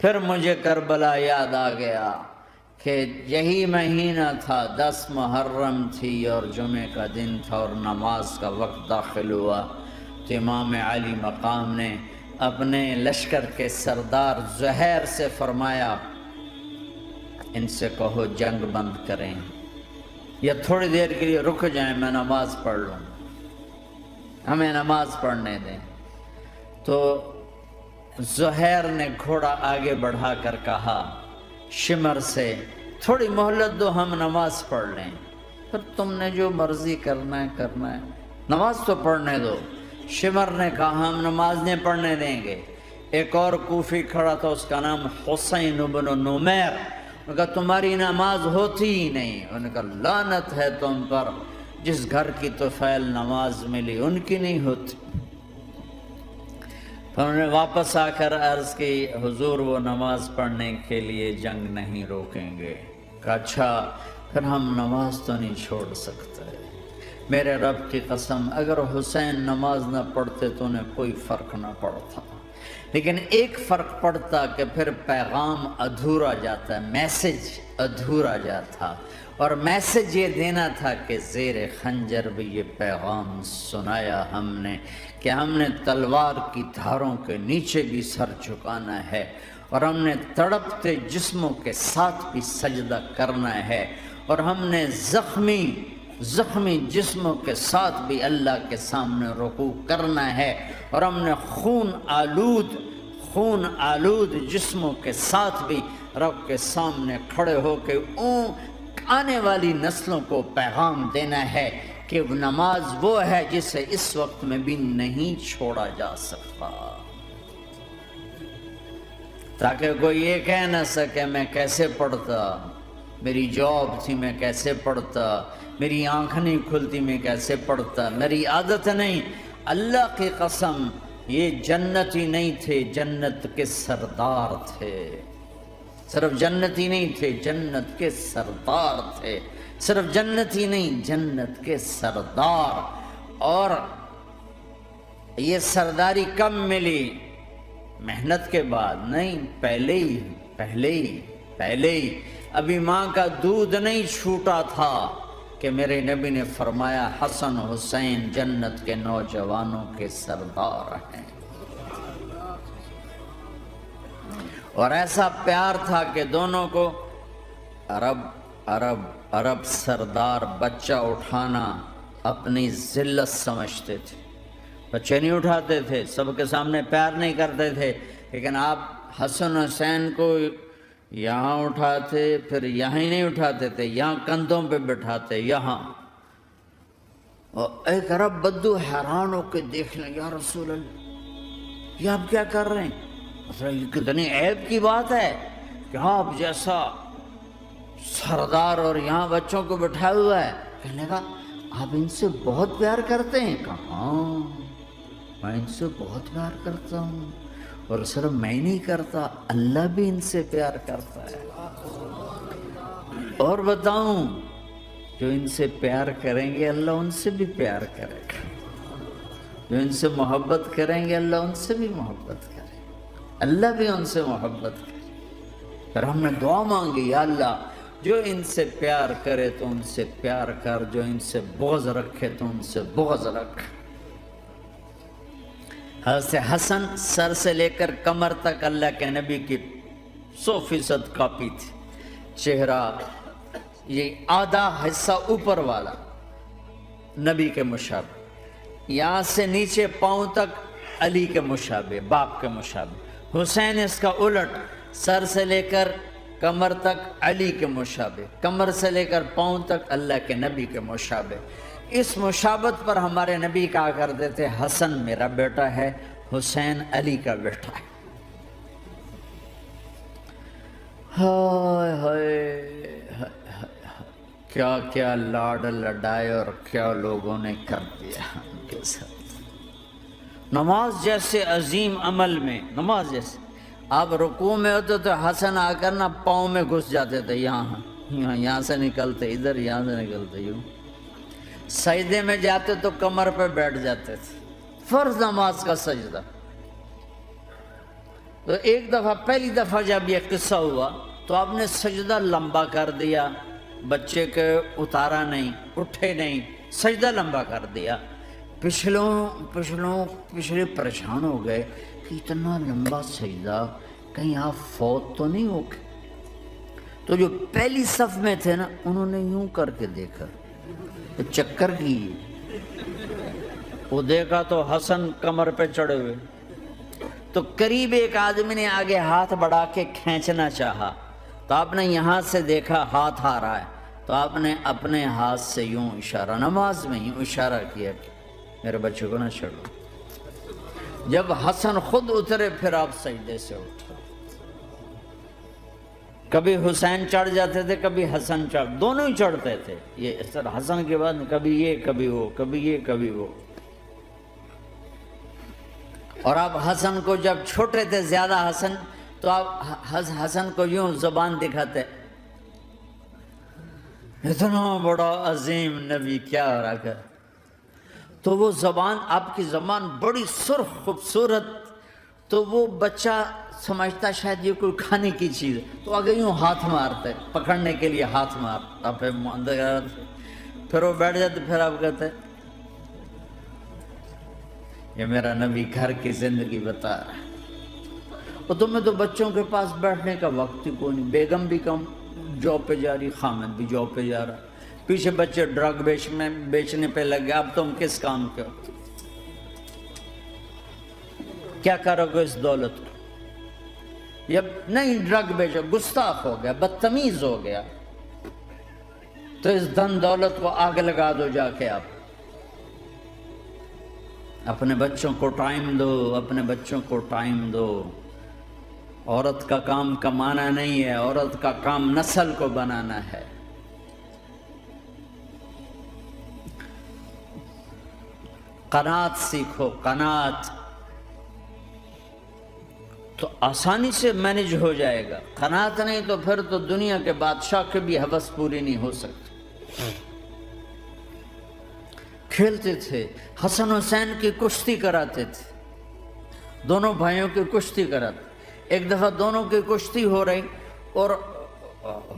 پھر مجھے کربلا یاد آ گیا کہ یہی مہینہ تھا، 10 محرم تھی اور جمعے کا دن تھا اور نماز کا وقت داخل ہوا تو امام علی مقام نے اپنے لشکر کے سردار زہیر سے فرمایا ان سے کہو جنگ بند کریں یا تھوڑی دیر کے لیے رک جائیں، میں نماز پڑھ لوں، ہمیں نماز پڑھنے دیں۔ تو زہیر نے گھوڑا آگے بڑھا کر کہا شمر سے تھوڑی مہلت دو، ہم نماز پڑھ لیں، پھر تم نے جو مرضی کرنا ہے، نماز تو پڑھنے دو۔ شمر نے کہا ہم نماز نہیں پڑھنے دیں گے۔ ایک اور کوفی کھڑا تھا، اس کا نام حسین بن نمیر، انہوں نے کہا تمہاری نماز ہوتی ہی نہیں۔ انہوں نے کہا لعنت ہے تم پر، جس گھر کی طفیل نماز ملی ان کی نہیں ہوتی۔ پھر انہوں نے واپس آ کر عرض کی حضور وہ نماز پڑھنے کے لیے جنگ نہیں روکیں گے۔ کہا اچھا پھر ہم نماز تو نہیں چھوڑ سکتے۔ میرے رب کی قسم اگر حسین نماز نہ پڑھتے تو انہیں کوئی فرق نہ پڑتا، لیکن ایک فرق پڑتا کہ پھر پیغام ادھورا جاتا، میسج ادھورا جاتا، اور میسج یہ دینا تھا کہ زیر خنجر بھی یہ پیغام سنایا ہم نے کہ ہم نے تلوار کی دھاروں کے نیچے بھی سر جھکانا ہے اور ہم نے تڑپتے جسموں کے ساتھ بھی سجدہ کرنا ہے، اور ہم نے زخمی جسموں کے ساتھ بھی اللہ کے سامنے رکوع کرنا ہے، اور ہم نے خون آلود جسموں کے ساتھ بھی رب کے سامنے کھڑے ہو کے آنے والی نسلوں کو پیغام دینا ہے کہ نماز وہ ہے جسے اس وقت میں بھی نہیں چھوڑا جا سکتا، تاکہ کوئی یہ کہہ نہ سکے میں کیسے پڑھتا، میری جاب تھی میں کیسے پڑھتا، میری آنکھ نہیں کھلتی میں کیسے پڑھتا، میری عادت نہیں۔ اللہ کی قسم یہ جنتی نہیں تھے، جنت کے سردار تھے، صرف جنتی نہیں تھے، جنت کے سردار تھے، صرف جنتی نہیں جنت کے سردار۔ اور یہ سرداری کب ملی؟ محنت کے بعد نہیں، پہلے ہی ابھی ماں کا دودھ نہیں چھوٹا تھا کہ میرے نبی نے فرمایا حسن حسین جنت کے نوجوانوں کے سردار ہیں، اور ایسا پیار تھا کہ دونوں کو عرب سردار بچہ اٹھانا اپنی ذلت سمجھتے تھے، بچے نہیں اٹھاتے تھے، سب کے سامنے پیار نہیں کرتے تھے، لیکن آپ حسن حسین کو یہاں اٹھاتے، پھر یہاں ہی نہیں اٹھاتے تھے، یہاں کندھوں پہ بٹھاتے، یہاں۔ اور ایک عرب بدو حیران ہو کے دیکھ لیں یا رسول اللہ یہ آپ کیا کر رہے ہیں؟ یہ کتنی عیب کی بات ہے کہ آپ جیسا سردار اور یہاں بچوں کو بٹھایا ہوا ہے۔ کہنے لگا آپ ان سے بہت پیار کرتے ہیں؟ کہا ہاں میں ان سے بہت پیار کرتا ہوں، اور صرف میں نہیں کرتا، اللہ بھی ان سے پیار کرتا ہے۔ اور بتاؤں جو ان سے پیار کریں گے اللہ ان سے بھی پیار کرے گا، جو ان سے محبت کریں گے اللہ ان سے بھی محبت کرے گا، اللہ بھی ان سے محبت کرے۔ پھر ہم نے دعا مانگی یا اللہ جو ان سے پیار کرے تو ان سے پیار کر، جو ان سے بغض رکھے تو ان سے بغض رکھ۔ حضرت حسن سر سے لے کر کمر تک اللہ کے نبی کی 100% کاپی تھی، چہرہ یہ آدھا حصہ اوپر والا نبی کے مشابہ، یہاں سے نیچے پاؤں تک علی کے مشابہ، باپ کے مشابہ۔ حسین اس کا الٹ، سر سے لے کر کمر تک علی کے مشابہ، کمر سے لے کر پاؤں تک اللہ کے نبی کے مشابہ۔ اس مشابہت پر ہمارے نبی کہا کرتے تھے حسن میرا بیٹا ہے، حسین علی کا بیٹا ہے۔ ہائے ہائے کیا کیا لاڈ لڈائے اور کیا لوگوں نے کر دیا ان کے ساتھ۔ نماز جیسے عظیم عمل میں، نماز جیسے آپ رکوع میں ہوتے تو حسن آ کر نہ پاؤں میں گھس جاتے تھے، یہاں سے نکلتے ادھر، یہاں سے نکلتے یوں۔ سجدے میں جاتے تو کمر پہ بیٹھ جاتے تھے، فرض نماز کا سجدہ۔ تو ایک دفعہ پہلی دفعہ جب یہ قصہ ہوا تو آپ نے سجدہ لمبا کر دیا، بچے کے اتارا نہیں، اٹھے نہیں، سجدہ لمبا کر دیا۔ پچھلے پریشان ہو گئے کہ اتنا لمبا سجدہ کہیں آپ فوت تو نہیں ہو گئے۔ تو جو پہلی صف میں تھے نا انہوں نے یوں کر کے دیکھا، چکر کی وہ دیکھا تو حسن کمر پہ چڑھے ہوئے۔ تو قریب ایک آدمی نے آگے ہاتھ بڑھا کے کھینچنا چاہا تو آپ نے یہاں سے دیکھا ہاتھ آ رہا ہے، تو آپ نے اپنے ہاتھ سے یوں اشارہ، نماز میں یوں اشارہ کیا کہ میرے بچے کو نہ چھوڑو۔ جب حسن خود اترے پھر آپ سجدے سے اٹھے۔ کبھی حسین چڑھ جاتے تھے، کبھی حسن دونوں ہی چڑھتے تھے۔ یہ اس طرح حسن کے بعد کبھی یہ کبھی وہ، کبھی یہ کبھی وہ۔ اور آپ حسن کو جب چھوٹے تھے زیادہ حسن، تو آپ حسن کو یوں زبان دکھاتے، اتنا بڑا عظیم نبی کیا ہو رہا ہے؟ تو وہ زبان، آپ کی زبان بڑی سرخ خوبصورت، تو وہ بچہ سمجھتا شاید یہ کوئی کھانے کی چیز ہے، تو آگے یوں ہاتھ مارتے، پکڑنے کے لیے ہاتھ مارتا، پھر وہ بیٹھ جاتے، پھر آپ کہتے یہ میرا نبی گھر کی زندگی بتا رہا ہے۔ اور تمہیں تو بچوں کے پاس بیٹھنے کا وقت ہی کوئی نہیں، بیگم بھی کم جاب پہ جا رہی، خامد بھی جاب پہ جا رہا، پیچھے بچے ڈرگ بیچنے پہ لگ گئے، اب تم کس کام کے ہو؟ کیا کرو گے اس دولت کو؟ یا نہیں ڈرگ بیچو، گستاخ ہو گیا، بدتمیز ہو گیا، تو اس دھن دولت کو آگ لگا دو جا کے۔ آپ اپنے بچوں کو ٹائم دو، اپنے بچوں کو ٹائم دو۔ عورت کا کام کمانا نہیں ہے، عورت کا کام نسل کو بنانا ہے۔ قناعت سیکھو، قناعت، تو آسانی سے مینج ہو جائے گا۔ قناعت نہیں تو پھر تو دنیا کے بادشاہ کی بھی حوث پوری نہیں ہو سکتی۔ کھیلتے تھے، حسن حسین کی کشتی کراتے تھے، دونوں بھائیوں کی کشتی کراتے۔ ایک دفعہ دونوں کی کشتی ہو رہی اور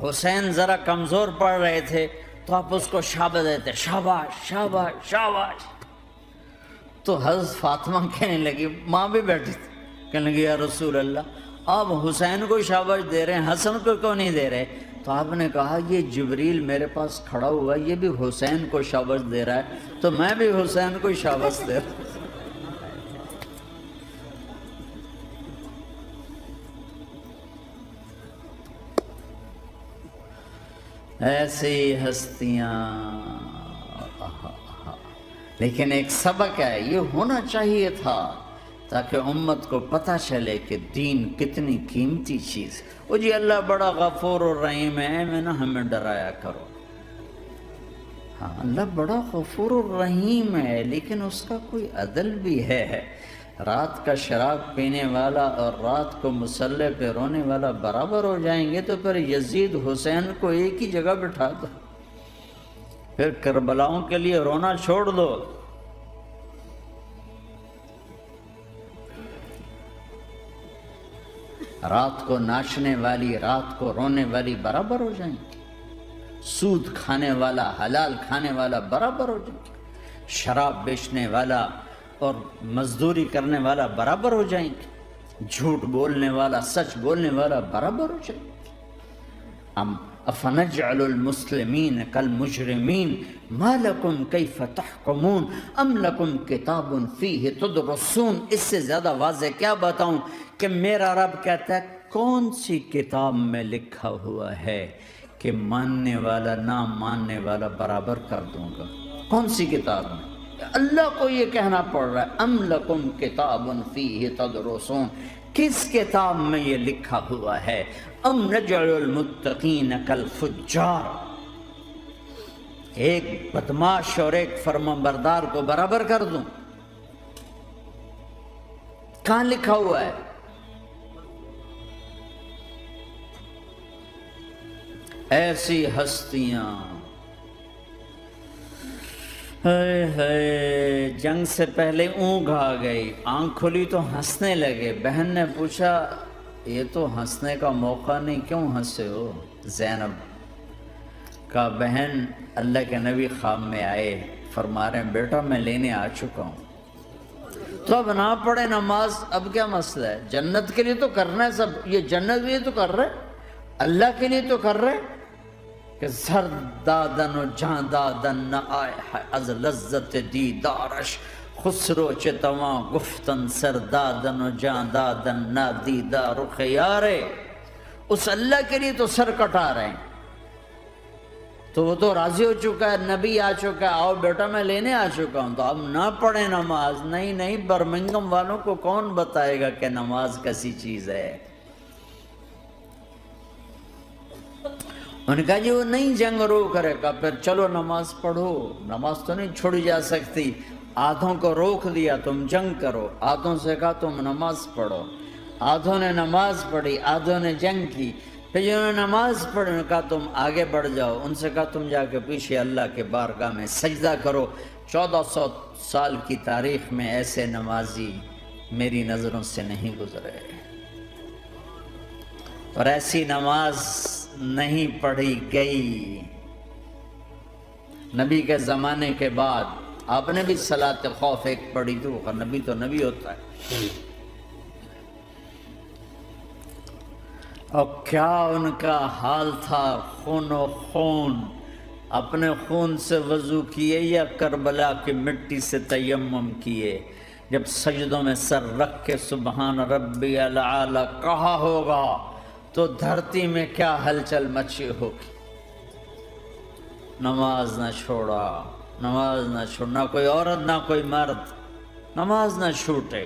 حسین ذرا کمزور پڑ رہے تھے، تو آپ اس کو شاباش دیتے، شاباش شاباش شاباش۔ تو حضرت فاطمہ کہنے لگی، ماں بھی بیٹھی تھی، کہنے لگی یا رسول اللہ آپ حسین کو شاباش دے رہے ہیں، حسن کو کیوں نہیں دے رہے؟ تو آپ نے کہا یہ جبریل میرے پاس کھڑا ہوا، یہ بھی حسین کو شاباش دے رہا ہے، تو میں بھی حسین کو شاباش دے رہا ہوں۔ ایسی ہستیاں، لیکن ایک سبق ہے، یہ ہونا چاہیے تھا تاکہ امت کو پتہ چلے کہ دین کتنی قیمتی چیز۔ وہ جی اللہ بڑا غفور الرحیم ہے، میں نہ ہمیں ڈرایا کرو۔ ہاں اللہ بڑا غفور الرحیم ہے، لیکن اس کا کوئی عدل بھی ہے۔ رات کا شراب پینے والا اور رات کو مصلی پہ رونے والا برابر ہو جائیں گے، تو پھر یزید حسین کو ایک ہی جگہ بٹھا دو، پھر کربلاؤں کے لیے رونا چھوڑ دو۔ رات کو ناچنے والی، رات کو رونے والی برابر ہو جائیں گے، سود کھانے والا، حلال کھانے والا برابر ہو جائیں گے، شراب بیچنے والا اور مزدوری کرنے والا برابر ہو جائیں گے، جھوٹ بولنے والا، سچ بولنے والا برابر ہو جائیں گے۔ افنجعل المسلمین کالمجرمین ما لکم کیف تحکمون ام لکم کتاب فیہ تدرسون۔ اس سے زیادہ واضح کیا بتاؤں کہ میرا رب کہتا ہے کون سی کتاب میں لکھا ہوا ہے کہ ماننے والا نہ ماننے والا برابر کر دوں گا؟ کون سی کتاب میں؟ اللہ کو یہ کہنا پڑ رہا ہے ام لکم کتاب فیہ تدرسون، کس کتاب میں یہ لکھا ہوا ہے؟ ام نجعل المتقین کالفجار، ایک بدماش اور ایک فرمانبردار کو برابر کر دوں؟ کہاں لکھا ہوا ہے؟ ایسی ہستیاں جنگ سے پہلے اونگ آ گئی، آنکھ کھلی تو ہنسنے لگے۔ بہن نے پوچھا یہ تو ہنسنے کا موقع نہیں، کیوں ہنسے ہو؟ زینب کہا بہن اللہ کے نبی خواب میں آئے، فرما رہے ہیں بیٹا میں لینے آ چکا ہوں، تو اب نہ پڑھے نماز، اب کیا مسئلہ ہے؟ جنت کے لیے تو کرنا ہے سب، یہ جنت کے لیے تو کر رہے، اللہ کے لیے تو کر رہے کہ سر دادن و جان دادن نہ آئے از لذت دیدارش، خسرو چتواں گفتن سر دادن و جان دادن نہ دیدار خیارے۔ اس اللہ کے لیے تو سر کٹا رہے ہیں، تو وہ تو راضی ہو چکا ہے، نبی آ چکا ہے، آؤ بیٹا میں لینے آ چکا ہوں، تو اب نہ پڑھیں نماز۔ نہیں برمنگم والوں کو کون بتائے گا کہ نماز کیسی چیز ہے؟ انہوں نے کہا جی وہ نہیں جنگ روک رہے، کہا پھر چلو نماز پڑھو، نماز تو نہیں چھوڑی جا سکتی۔ آدھوں کو روک دیا تم جنگ کرو، آدھوں سے کہا تم نماز پڑھو، آدھوں نے نماز پڑھی، آدھوں نے جنگ کی۔ پھر جنہوں نے نماز پڑھی انہوں نے کہا تم آگے بڑھ جاؤ، ان سے کہا تم جا کے پیچھے اللہ کے بارگاہ میں سجدہ کرو۔ 1400 سال کی تاریخ میں ایسے نمازی میری نظروں سے نہیں گزرے، اور ایسی نماز نہیں پڑھی گئی نبی کے زمانے کے بعد۔ آپ نے بھی صلاۃ خوف ایک پڑھی تھی، نبی تو نبی ہوتا ہے۔ اور کیا ان کا حال تھا، خون و خون، اپنے خون سے وضو کیے یا کربلا کی مٹی سے تیمم کیے؟ جب سجدوں میں سر رکھ کے سبحان ربی الاعلی کہا ہوگا تو دھرتی میں کیا ہلچل مچی ہوگی۔ نماز نہ چھوڑا، نماز نہ چھوڑنا، کوئی عورت نہ کوئی مرد، نماز نہ چھوٹے۔